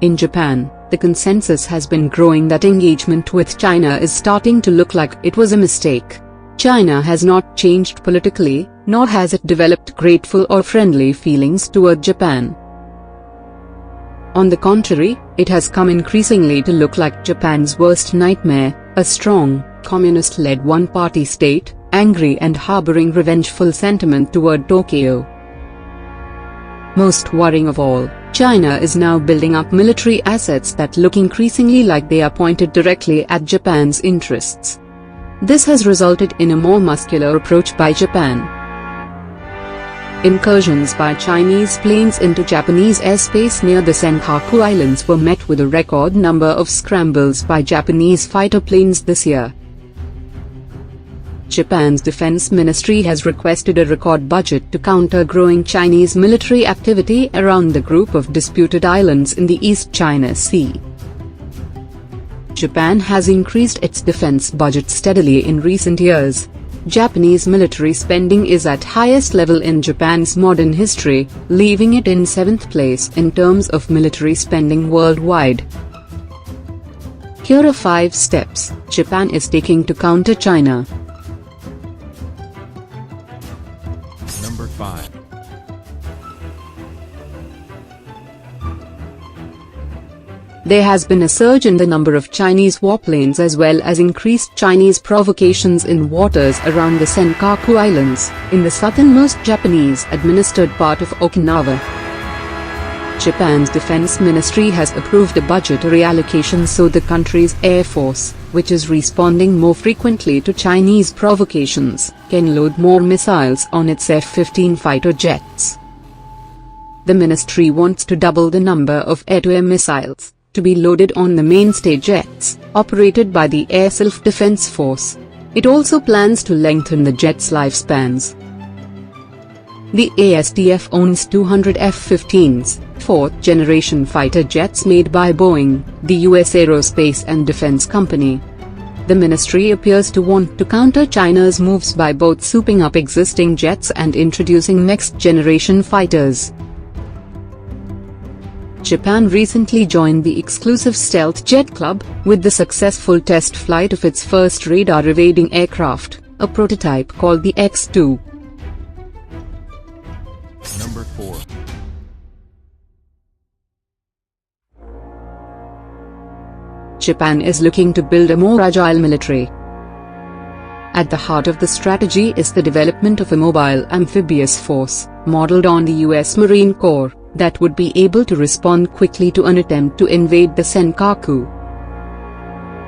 In Japan, the consensus has been growing that engagement with China is starting to look like it was a mistake. China has not changed politically, nor has it developed grateful or friendly feelings toward Japan. On the contrary, it has come increasingly to look like Japan's worst nightmare, a strong, communist-led one-party state, angry and harboring revengeful sentiment toward Tokyo. Most worrying of all, China is now building up military assets that look increasingly like they are pointed directly at Japan's interests. This has resulted in a more muscular approach by Japan. Incursions by Chinese planes into Japanese airspace near the Senkaku Islands were met with a record number of scrambles by Japanese fighter planes this year. Japan's defense ministry has requested a record budget to counter growing Chinese military activity around the group of disputed islands in the East China Sea. Japan has increased its defense budget steadily in recent years. Japanese military spending is at highest level in Japan's modern history, leaving it in 7th place in terms of military spending worldwide. Here are 5 steps Japan is taking to counter China. Number 5. There has been a surge in the number of Chinese warplanes as well as increased Chinese provocations in waters around the Senkaku Islands, in the southernmost Japanese-administered part of Okinawa. Japan's defense ministry has approved a budget reallocation so the country's air force, which is responding more frequently to Chinese provocations, can load more missiles on its F-15 fighter jets. The ministry wants to double the number of air-to-air missiles to be loaded on the mainstay jets, operated by the Air Self-Defense Force. It also plans to lengthen the jets' lifespans. The ASDF owns 200 F-15s, 4th-generation fighter jets made by Boeing, the U.S. aerospace and defense company. The ministry appears to want to counter China's moves by both souping up existing jets and introducing next-generation fighters. Japan recently joined the exclusive stealth jet club, with the successful test flight of its first radar-evading aircraft, a prototype called the X-2. Number 4. Japan is looking to build a more agile military. At the heart of the strategy is the development of a mobile amphibious force, modeled on the U.S. Marine Corps, that would be able to respond quickly to an attempt to invade the Senkaku.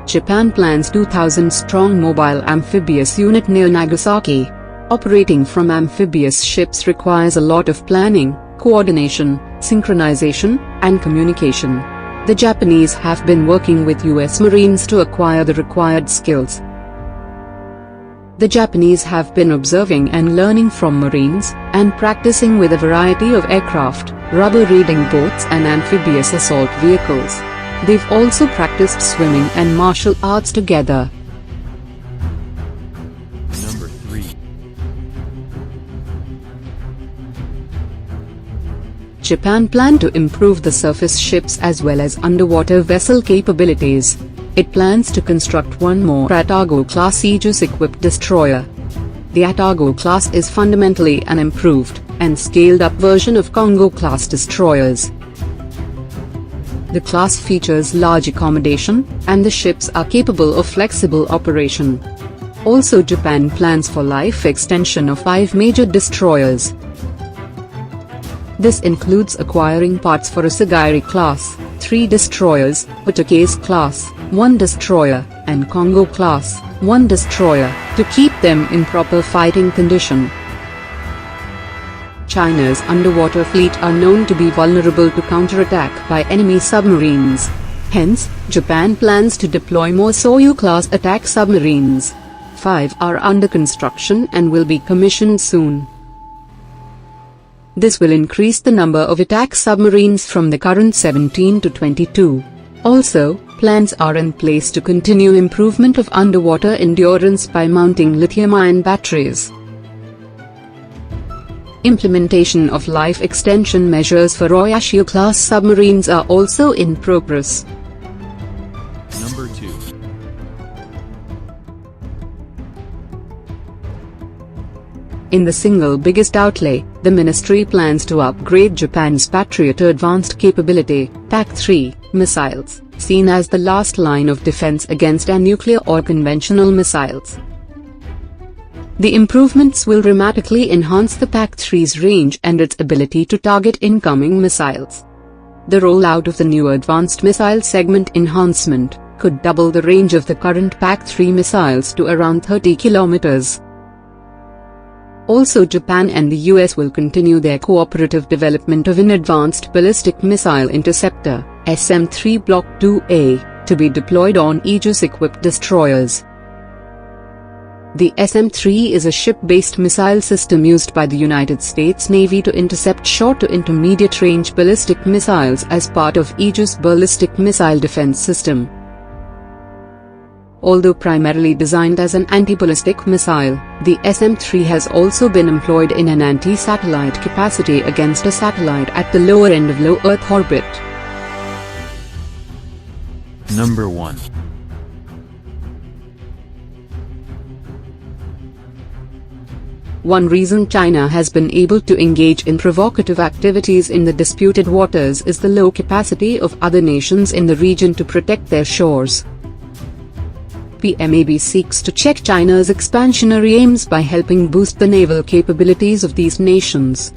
Japan plans 2,000-strong mobile amphibious unit near Nagasaki. Operating from amphibious ships requires a lot of planning, coordination, synchronization, and communication. The Japanese have been working with U.S. Marines to acquire the required skills. The Japanese have been observing and learning from Marines, and practicing with a variety of aircraft, rubber-reading boats and amphibious assault vehicles. They've also practiced swimming and martial arts together. Number 3. Japan plans to improve the surface ships as well as underwater vessel capabilities. It plans to construct one more Atago-class Aegis-equipped destroyer. The Atago-class is fundamentally an improved and scaled-up version of Kongo-class destroyers. The class features large accommodation, and the ships are capable of flexible operation. Also, Japan plans for life extension of 5 major destroyers. This includes acquiring parts for a Sagiri class, 3 destroyers, Watakase class, 1 destroyer, and Kongo class, 1 destroyer, to keep them in proper fighting condition. China's underwater fleet are known to be vulnerable to counterattack by enemy submarines. Hence, Japan plans to deploy more Soryu-class attack submarines. 5 are under construction and will be commissioned soon. This will increase the number of attack submarines from the current 17 to 22. Also, plans are in place to continue improvement of underwater endurance by mounting lithium-ion batteries. Implementation of life extension measures for Oyashio-class submarines are also in progress. Number 2. In the single biggest outlay, the ministry plans to upgrade Japan's Patriot Advanced Capability (PAC-3) missiles, seen as the last line of defense against nuclear or conventional missiles. The improvements will dramatically enhance the PAC-3's range and its ability to target incoming missiles. The rollout of the new advanced missile segment enhancement could double the range of the current PAC-3 missiles to around 30 kilometers. Also, Japan and the US will continue their cooperative development of an advanced ballistic missile interceptor, SM-3 Block 2A, to be deployed on Aegis-equipped destroyers. The SM-3 is a ship-based missile system used by the United States Navy to intercept short to intermediate-range ballistic missiles as part of Aegis ballistic missile defense system. Although primarily designed as an anti-ballistic missile, the SM-3 has also been employed in an anti-satellite capacity against a satellite at the lower end of low Earth orbit. Number 1. One reason China has been able to engage in provocative activities in the disputed waters is the low capacity of other nations in the region to protect their shores. PMAB seeks to check China's expansionary aims by helping boost the naval capabilities of these nations.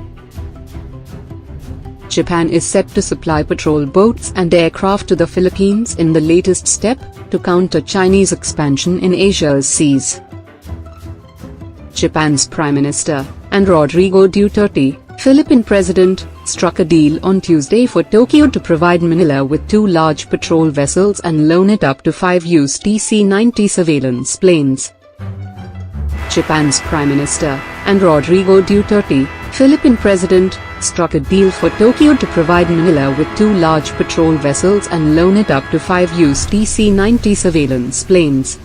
Japan is set to supply patrol boats and aircraft to the Philippines in the latest step to counter Chinese expansion in Asia's seas. Japan's Prime Minister, and Rodrigo Duterte, Philippine President, struck a deal on Tuesday for Tokyo to provide Manila with 2 large patrol vessels and loan it up to 5 used DC-90 surveillance planes. Japan's Prime Minister, and Rodrigo Duterte, Philippine President, struck a deal for Tokyo to provide Manila with 2 large patrol vessels and loan it up to 5 used DC-90 surveillance planes.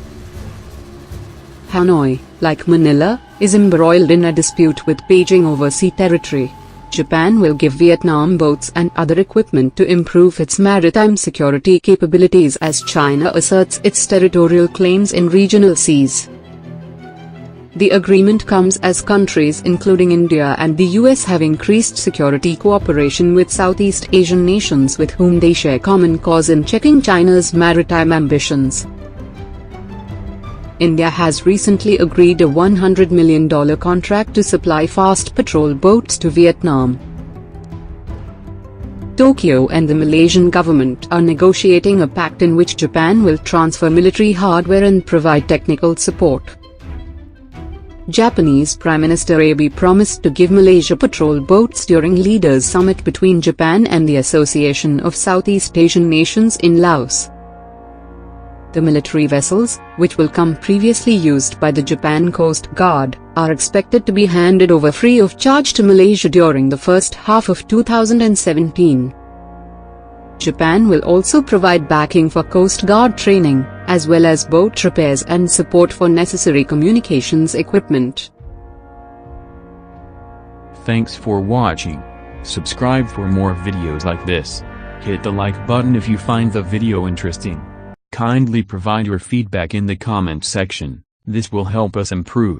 Hanoi, like Manila, is embroiled in a dispute with Beijing over sea territory. Japan will give Vietnam boats and other equipment to improve its maritime security capabilities as China asserts its territorial claims in regional seas. The agreement comes as countries including India and the US have increased security cooperation with Southeast Asian nations with whom they share common cause in checking China's maritime ambitions. India has recently agreed a $100 million contract to supply fast patrol boats to Vietnam. Tokyo and the Malaysian government are negotiating a pact in which Japan will transfer military hardware and provide technical support. Japanese Prime Minister Abe promised to give Malaysia patrol boats during Leaders' Summit between Japan and the Association of Southeast Asian Nations in Laos. The military vessels, which will come previously used by the Japan Coast Guard, are expected to be handed over free of charge to Malaysia during the first half of 2017. Japan will also provide backing for Coast Guard training, as well as boat repairs and support for necessary communications equipment. Thanks for watching. Subscribe for more videos like this. Hit the like button if you find the video interesting. Kindly provide your feedback in the comment section, this will help us improve.